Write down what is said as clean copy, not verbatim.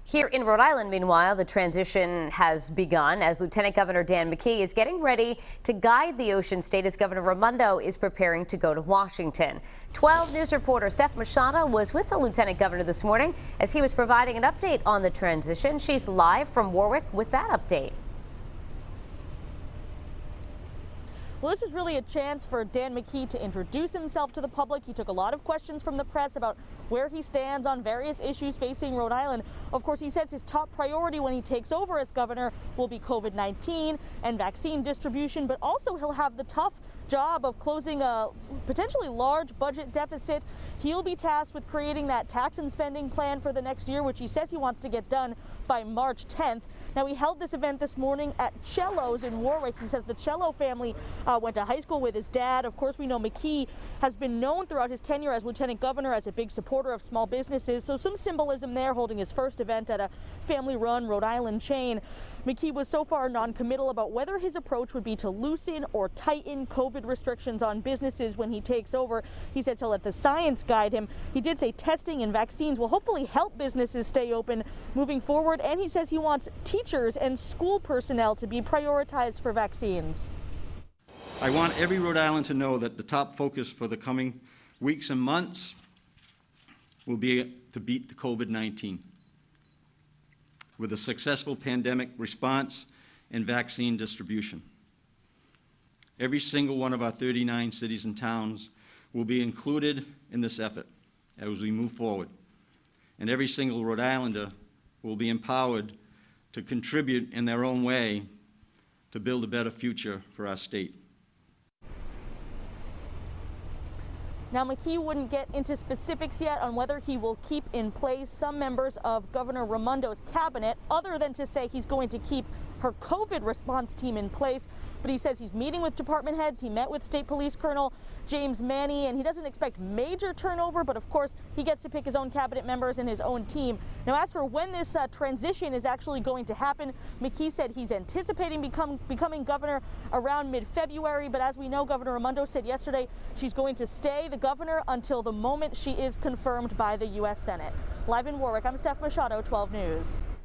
Here in Rhode Island, meanwhile, the transition has begun as Lieutenant Governor Dan McKee is getting ready to guide the Ocean State as Governor Raimondo is preparing to go to Washington. 12 News reporter Steph Machado was with the Lieutenant Governor this morning as he was providing an update on the transition. She's live from Warwick with that update. Well, this was really a chance for Dan McKee to introduce himself to the public. He took a lot of questions from the press about where he stands on various issues facing Rhode Island. Of course, he says his top priority when he takes over as governor will be COVID-19 and vaccine distribution, but also he'll have the tough job of closing a potentially large budget deficit. He'll be tasked with creating that tax and spending plan for the next year, which he says he wants to get done by March 10th. Now, he held this event this morning at Cello's in Warwick. He says the Cello family went to high school with his dad. Of course, we know McKee has been known throughout his tenure as lieutenant governor as a big supporter of small businesses. So some symbolism there, holding his first event at a family-run Rhode Island chain. McKee was so far non-committal about whether his approach would be to loosen or tighten COVID restrictions on businesses when he takes over. He said he'll let the science guide him. He did say testing and vaccines will hopefully help businesses stay open moving forward. And he says he wants teachers and school personnel to be prioritized for vaccines. I want every Rhode Island to know that the top focus for the coming weeks and months will be to beat the COVID-19 with a successful pandemic response and vaccine distribution. Every single one of our 39 cities and towns will be included in this effort as we move forward. And every single Rhode Islander will be empowered to contribute in their own way to build a better future for our state. Now, McKee wouldn't get into specifics yet on whether he will keep in place some members of Governor Raimondo's cabinet, other than to say he's going to keep her COVID response team in place. But he says he's meeting with department heads. He met with State Police Colonel James Manny, and he doesn't expect major turnover, but of course he gets to pick his own cabinet members and his own team. Now, as for when this transition is actually going to happen, McKee said he's anticipating becoming governor around mid-February, but as we know, Governor Raimondo said yesterday she's going to stay the governor until the moment she is confirmed by the U.S. Senate. Live in Warwick, I'm Steph Machado, 12 News.